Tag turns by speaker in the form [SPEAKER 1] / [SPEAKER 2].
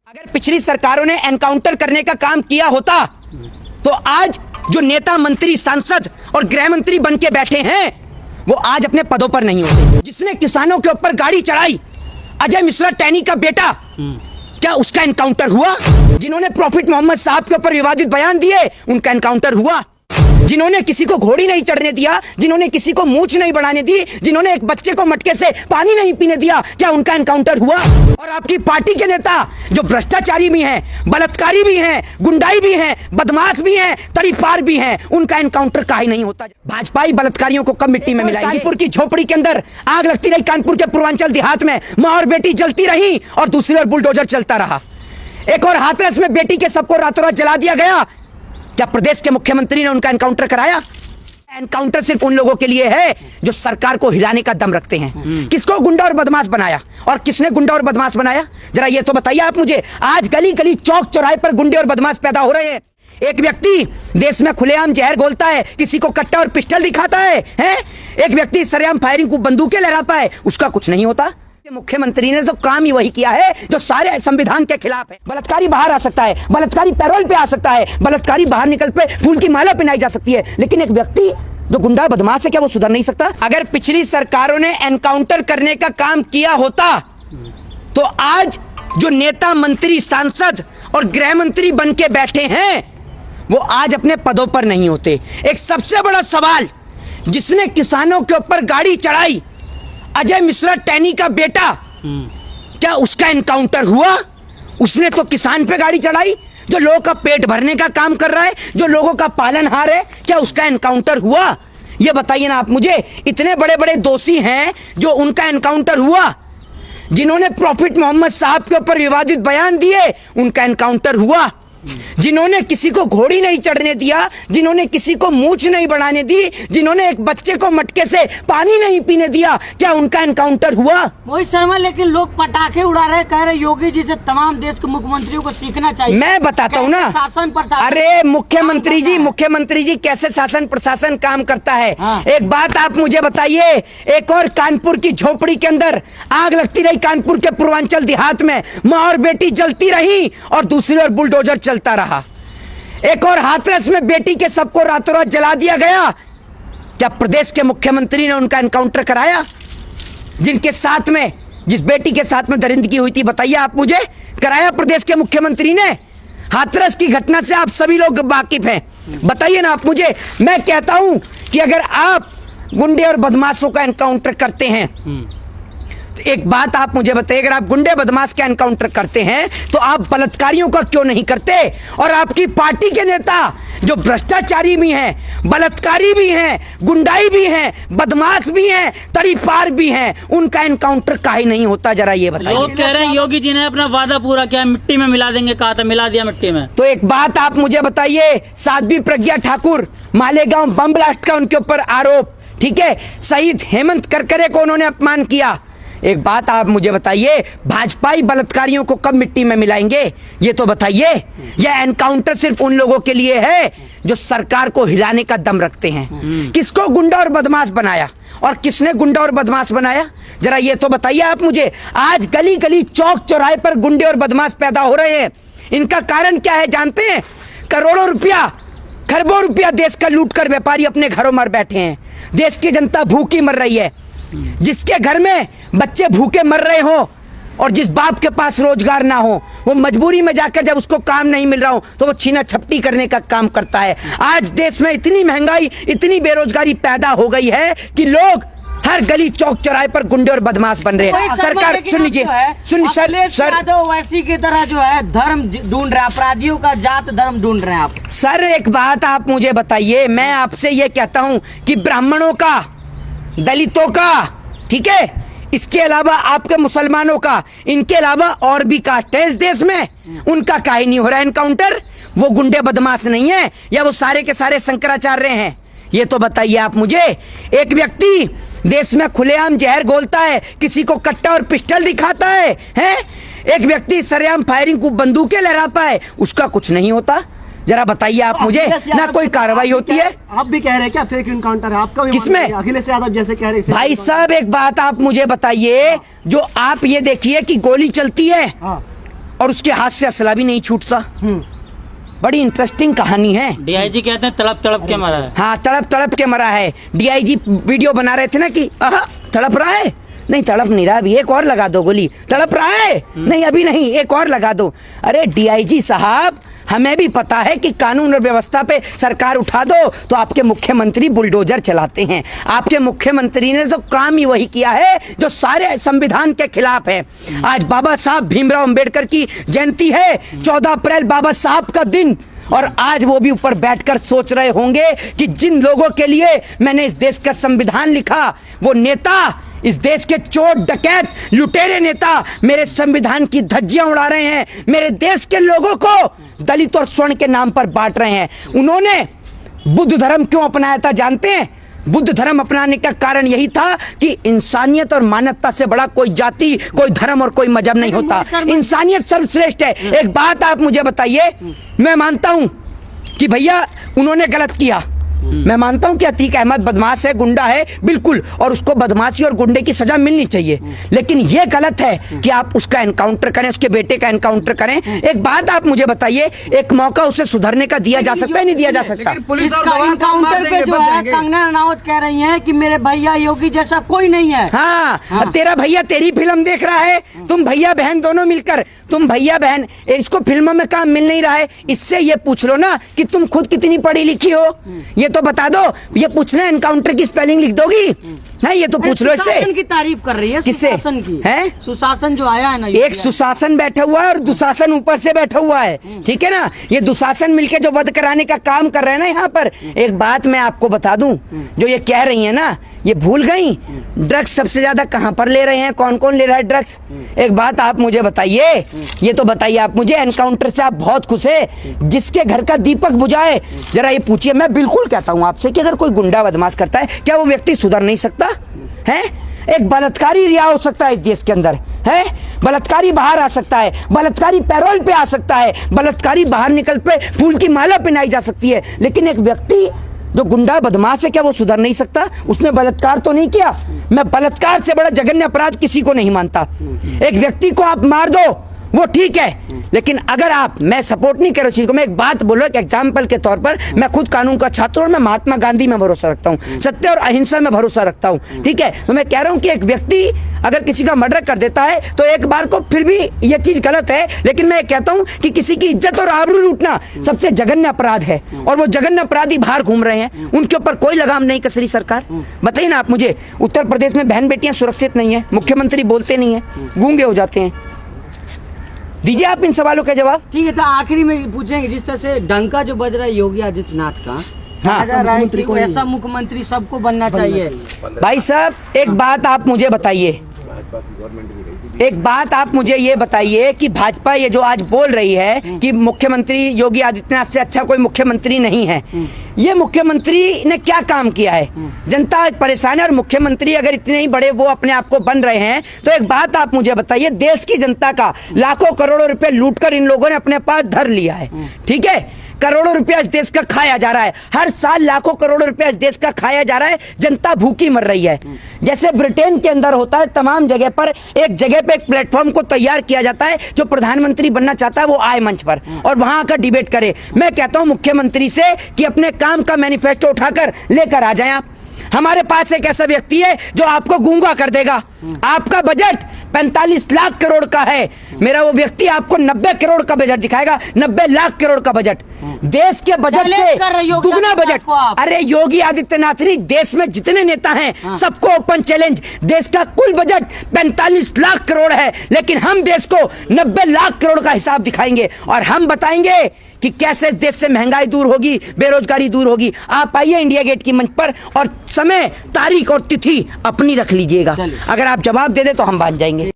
[SPEAKER 1] अगर पिछली सरकारों ने एनकाउंटर करने का काम किया होता तो आज जो नेता, मंत्री, सांसद और गृह मंत्री बन के बैठे हैं वो आज अपने पदों पर नहीं होते। जिसने किसानों के ऊपर गाड़ी चढ़ाई, अजय मिश्रा टैनी का बेटा, क्या उसका एनकाउंटर हुआ? जिन्होंने प्रॉफिट मोहम्मद साहब के ऊपर विवादित बयान दिए उनका एनकाउंटर हुआ? जिन्होंने किसी को घोड़ी नहीं चढ़ने दिया, जिन्होंने किसी को मूंछ नहीं बढ़ाने दी, जिन्होंने एक बच्चे को मटके से पानी नहीं पीने दिया, क्या उनका एनकाउंटर हुआ? और आपकी पार्टी के नेता जो भ्रष्टाचारी भी हैं, बलात्कारी भी हैं, गुंडाई भी हैं, बदमाश भी हैं, तड़ीपार भी हैं, उनका एनकाउंटर काहे नहीं होता? भाजपाई बलात्कारियों को कब मिट्टी में मिलाएंगे? कानपुर की झोपड़ी के अंदर आग लगती रही, कानपुर के पूर्वांचल देहात में मां और बेटी जलती रही और दूसरी ओर बुलडोजर चलता रहा। एक और हाथरस में बेटी के सबको रातों रात जला दिया गया। क्या प्रदेश के मुख्यमंत्री ने उनका एनकाउंटर कराया? एनकाउंटर सिर्फ उन लोगों के लिए है जो सरकार को हिलाने का दम रखते हैं। किसको गुंडा और बदमाश बनाया और किसने गुंडा और बदमाश बनाया, जरा ये तो बताइए आप मुझे। आज गली गली, चौक चौराहे पर गुंडे और बदमाश पैदा हो रहे हैं। एक व्यक्ति देश में खुलेआम जहर घोलता है, किसी को कट्टा और पिस्टल दिखाता है, हैं? एक व्यक्ति सरेआम फायरिंग को बंदूकें लहराता है, उसका कुछ नहीं होता। मुख्यमंत्री ने तो काम ही वही किया है जो सारे संविधान के खिलाफ है। बलात्कारी बाहर आ सकता है, बलात्कारी पैरोल पे आ सकता है, बलात्कारी बाहर निकल पे फूल की माला पहनाई जा सकती है, लेकिन एक व्यक्ति जो गुंडा बदमाश है क्या वो सुधर नहीं सकता? अगर पिछली सरकारों ने एनकाउंटर करने का काम किया होता तो आज जो नेता, मंत्री, सांसद और गृह मंत्री बन के बैठे हैं वो आज अपने पदों पर नहीं होते। एक सबसे बड़ा सवाल, जिसने किसानों के ऊपर गाड़ी चढ़ाई, अजय मिश्रा टैनी का बेटा, क्या उसका एनकाउंटर हुआ? उसने तो किसान पे गाड़ी चढ़ाई, जो लोगों का पेट भरने का काम कर रहा है, जो लोगों का पालनहार है, क्या उसका एनकाउंटर हुआ? ये बताइए ना आप मुझे। इतने बड़े बड़े दोषी हैं जो उनका एनकाउंटर हुआ? जिन्होंने प्रॉफिट मोहम्मद साहब के ऊपर विवादित बयान दिए उनका एनकाउंटर हुआ? जिन्होंने किसी को घोड़ी नहीं चढ़ने दिया, जिन्होंने किसी को मूंछ नहीं बढ़ाने दी, जिन्होंने एक बच्चे को मटके से पानी नहीं पीने दिया, क्या उनका एनकाउंटर हुआ?
[SPEAKER 2] मोहित शर्मा, लेकिन लोग पटाखे उड़ा रहे, कह रहे योगी जी से तमाम देश के मुख्यमंत्रियों को सीखना चाहिए।
[SPEAKER 1] मैं बताता हूँ ना,
[SPEAKER 2] शासन प्रशासन।
[SPEAKER 1] अरे मुख्यमंत्री जी कैसे शासन प्रशासन काम करता है।
[SPEAKER 2] हाँ।
[SPEAKER 1] एक बात आप मुझे बताइए, एक और कानपुर की झोपड़ी के अंदर आग लगती रही, कानपुर के पूर्वांचल देहात में मां और बेटी जलती रही और दूसरी ओर बुलडोजर चलता रहा। एक और हाथरस में बेटी के सबको रातों रात जला दिया गया। क्या प्रदेश के मुख्यमंत्री ने उनका एनकाउंटर कराया? जिनके साथ में, जिस बेटी के साथ में दरिंदगी हुई थी, बताइए आप मुझे, कराया प्रदेश के मुख्यमंत्री ने? हाथरस की घटना से आप सभी लोग वाकिफ हैं, बताइए ना आप मुझे। मैं कहता हूं कि अगर आप गुंडे और बदमाशों का एनकाउंटर करते हैं तो एक बात आप मुझे बताइए, अगर आप गुंडे बदमाश का एनकाउंटर करते हैं तो आप बलात्कारियों का क्यों नहीं करते? और आपकी पार्टी के नेता जो भ्रष्टाचारी भी हैं, बलात्कारी भी हैं, गुंडाई भी हैं, बदमाश भी हैं, तड़ीपार भी हैं, उनका एनकाउंटर काहे नहीं होता? जरा ये बताइए।
[SPEAKER 2] लोग कह रहे हैं योगी जी ने अपना वादा पूरा किया, मिट्टी में मिला देंगे कहा था, मिला दिया मिट्टी में।
[SPEAKER 1] तो एक बात आप मुझे बताइए, साध्वी प्रज्ञा ठाकुर, मालेगांव बम ब्लास्ट का उनके ऊपर आरोप, ठीक है, शहीद हेमंत करकरे को उन्होंने अपमान किया। एक बात आप मुझे बताइए, भाजपाई बलात्कारियों को कब मिट्टी में मिलाएंगे? ये तो बताइए। यह एनकाउंटर सिर्फ उन लोगों के लिए है जो सरकार को हिलाने का दम रखते हैं। किसको गुंडा और बदमाश बनाया और किसने गुंडा और बदमाश बनाया, जरा ये तो बताइए आप मुझे। आज गली गली, चौक चौराहे पर गुंडे और बदमाश पैदा हो रहे हैं। इनका कारण क्या है जानते हैं? करोड़ों रुपया, खरबों रुपया देश का लूट कर व्यापारी अपने घरों में बैठे हैं। देश की जनता भूखी मर रही है। जिसके घर में बच्चे भूखे मर रहे हो और जिस बाप के पास रोजगार ना हो, वो मजबूरी में जाकर जब उसको काम नहीं मिल रहा हो तो वो छीना झपटी करने का काम करता है। आज देश में इतनी महंगाई, इतनी बेरोजगारी पैदा हो गई है कि लोग हर गली, चौक चौराहे पर गुंडे और बदमाश बन रहे हैं। सरकार, सुन लीजिए, सर
[SPEAKER 2] वैसी की तरह जो है धर्म ढूंढ रहे हैं, अपराधियों का जात धर्म ढूंढ रहे हैं आप।
[SPEAKER 1] सर एक बात आप मुझे बताइए, मैं आपसे ये कहता हूं कि ब्राह्मणों का, दलितों का, ठीक है, इसके अलावा आपके मुसलमानों का, इनके अलावा और भी कास्ट है इस देश में, उनका काहे नहीं हो रहा एनकाउंटर? वो गुंडे बदमाश नहीं है या वो सारे के सारे शंकराचार्य हैं? ये तो बताइए आप मुझे। एक व्यक्ति देश में खुलेआम जहर घोलता है, किसी को कट्टा और पिस्टल दिखाता है, हैं? एक व्यक्ति सरेआम फायरिंग को बंदूकें लहराता है, उसका कुछ नहीं होता? जरा बताइए आप मुझे, ना कोई कार्रवाई होती है।
[SPEAKER 3] आप भी कह रहे हैं क्या फेक इनकाउंटर है आपका भी?
[SPEAKER 1] किसमें?
[SPEAKER 3] अखिलेश यादव जैसे कह रहे हैं।
[SPEAKER 1] भाई साहब एक बात आप मुझे बताइए, जो आप ये देखिए कि गोली चलती है, और उसके हाथ से असला भी नहीं छूटता। बड़ी इंटरेस्टिंग कहानी है।
[SPEAKER 2] डीआईजी कहते हैं तड़प तड़प के मरा है।
[SPEAKER 1] हाँ, तड़प तड़प के मरा है। डीआईजी वीडियो बना रहे थे ना कि तड़प रहा है, नहीं तड़प नहीं रहा, अभी एक और लगा दो गोली। तड़प रहा है, नहीं अभी नहीं, एक और लगा दो। अरे डीआईजी साहब, हमें भी पता है कि कानून और व्यवस्था पे सरकार उठा दो तो आपके मुख्यमंत्री बुलडोजर चलाते हैं। आपके मुख्यमंत्री ने तो काम ही वही किया है जो सारे संविधान के खिलाफ है। आज बाबा साहब भीमराव अंबेडकर की जयंती है, 14 अप्रैल बाबा साहब का दिन, और आज वो भी ऊपर बैठकर सोच रहे होंगे कि जिन लोगों के लिए मैंने इस देश का संविधान लिखा, वो नेता, इस देश के चोर डकैत लुटेरे नेता मेरे संविधान की धज्जियां उड़ा रहे हैं, मेरे देश के लोगों को दलित और स्वर्ण के नाम पर बांट रहे हैं। उन्होंने बुद्ध धर्म क्यों अपनाया था जानते हैं? बुद्ध धर्म अपनाने का कारण यही था कि इंसानियत और मानवता से बड़ा कोई जाति, कोई धर्म और कोई मजहब नहीं होता। इंसानियत सर्वश्रेष्ठ है। एक बात आप मुझे बताइए, मैं मानता हूं कि भैया उन्होंने गलत किया, मैं मानता हूं कि अतीक अहमद बदमाश है, गुंडा है, बिल्कुल, और उसको बदमाशी और गुंडे की सजा मिलनी चाहिए। लेकिन यह गलत है कि आप उसका एनकाउंटर करें, उसके बेटे का एनकाउंटर करें। एक बात आप मुझे बताइए, एक मौका उसे सुधरने का दिया जा सकता है, नहीं दिया जा सकता?
[SPEAKER 2] पुलिस एनकाउंटर पे जो है कंगना रनावत कह रही हैं कि मेरे भैया योगी जैसा कोई नहीं है।
[SPEAKER 1] हाँ, तेरा भैया तेरी फिल्म देख रहा है, तुम भैया बहन दोनों मिलकर, तुम भैया बहन, इसको फिल्मों में काम मिल नहीं रहा है, इससे ये पूछ लो ना कि तुम खुद कितनी पढ़ी लिखी हो, ये तो बता दो। ये पूछना एनकाउंटर की स्पेलिंग लिख दोगी? नहीं, ये तो पूछ लो इससे।
[SPEAKER 2] सुशासन की तारीफ कर रही है।
[SPEAKER 1] किससे?
[SPEAKER 2] सुशासन की
[SPEAKER 1] है?
[SPEAKER 2] सुशासन जो आया है ना,
[SPEAKER 1] एक सुशासन बैठा हुआ है और दुशासन ऊपर से बैठा हुआ है, ठीक है ना? ये दुशासन मिलके जो वध कराने का काम कर रहे हैं ना यहाँ पर। एक बात मैं आपको बता दूं, जो ये कह रही है ना, ये भूल गई ड्रग्स सबसे ज्यादा कहां पर ले रहे हैं, कौन कौन ले रहा है ड्रग्स? एक बात आप मुझे बताइए, ये तो बताइए आप मुझे, एनकाउंटर से आप बहुत खुश है, जिसके घर का दीपक बुझाए, जरा ये पूछिए। मैं बिल्कुल कहता हूं आपसे कि अगर कोई गुंडा बदमाश करता है, क्या वो व्यक्ति सुधर नहीं सकता है? एक बलात्कारी रिहा हो सकता है इस देश के अंदर, है? बलात्कारी बाहर आ सकता है, बलात्कारी पैरोल पे आ सकता है, बलात्कारी बाहर निकल पे फूल की माला पहनाई जा सकती है। लेकिन एक व्यक्ति जो गुंडा बदमाश है, क्या वो सुधर नहीं सकता? उसने बलात्कार तो नहीं किया। मैं बलात्कार से बड़ा जघन्य अपराध किसी को नहीं मानता। एक व्यक्ति को आप मार दो, वो ठीक है, लेकिन अगर आप, मैं सपोर्ट नहीं कर रहा चीज को, मैं एक बात बोलो, एक एग्जाम्पल के तौर पर, मैं खुद कानून का छात्र और मैं महात्मा गांधी में भरोसा रखता हूँ, सत्य और अहिंसा में भरोसा रखता हूँ, ठीक है? तो मैं कह रहा हूँ कि एक व्यक्ति अगर किसी का मर्डर कर देता है तो एक बार को फिर भी यह चीज गलत है, लेकिन मैं कहता हूँ कि किसी की इज्जत और आबरू लूटना सबसे जघन्य अपराध है, और वो जघन्य अपराधी बाहर घूम रहे हैं, उनके ऊपर कोई लगाम नहीं कस रही सरकार। बताइए ना आप मुझे, उत्तर प्रदेश में बहन बेटियां सुरक्षित नहीं है, मुख्यमंत्री बोलते नहीं है, गूंगे हो जाते हैं। दीजिए आप इन सवालों का जवाब।
[SPEAKER 2] ठीक है, तो आखिरी में पूछेंगे, जिस तरह से डंका जो बज रहा है योगी आदित्यनाथ का,
[SPEAKER 1] हाँ,
[SPEAKER 2] जा रहा है कि ऐसा मुख्यमंत्री सबको बनना चाहिए।
[SPEAKER 1] भाई साहब एक बात आप मुझे बताइए, एक बात आप मुझे ये बताइए कि भाजपा ये जो आज बोल रही है कि मुख्यमंत्री योगी आदित्यनाथ से अच्छा कोई मुख्यमंत्री नहीं है, ये मुख्यमंत्री ने क्या काम किया है? जनता परेशान है, और मुख्यमंत्री अगर इतने ही बड़े वो अपने आप को बन रहे हैं, तो एक बात आप मुझे बताइए, देश की जनता का लाखों करोड़ों रुपए लूटकर इन लोगों ने अपने पास धर लिया है, ठीक है? करोड़ों रुपया इस देश का खाया जा रहा है, हर साल लाखों करोड़ों रुपया इस देश का खाया जा रहा है, जनता भूखी मर रही है। जैसे ब्रिटेन के अंदर होता है, तमाम जगह पर एक जगह पे एक प्लेटफॉर्म को तैयार किया जाता है, जो प्रधानमंत्री बनना चाहता है वो आए मंच पर और वहां आकर डिबेट करे। मैं कहता हूं मुख्यमंत्री से कि अपने काम का मैनिफेस्टो उठाकर लेकर आ जाएं आप। हमारे पास एक ऐसा व्यक्ति है जो आपको गूंगा कर देगा। आपका बजट 45 लाख करोड़ का है, मेरा वो व्यक्ति आपको 90 करोड़ का बजट दिखाएगा, 90 लाख करोड़ का बजट, देश के बजट से दुगना बजट। अरे योगी आदित्यनाथ ने देश में जितने नेता हैं सबको ओपन चैलेंज, देश का कुल बजट 45 लाख करोड़ है, लेकिन हम देश को 90 लाख करोड़ का हिसाब दिखाएंगे और हम बताएंगे कि कैसे इस देश से महंगाई दूर होगी, बेरोजगारी दूर होगी। आप आइए इंडिया गेट की मंच पर और समय, तारीख और तिथि अपनी रख लीजिएगा। अगर आप जवाब दे दे तो हम मान जाएंगे।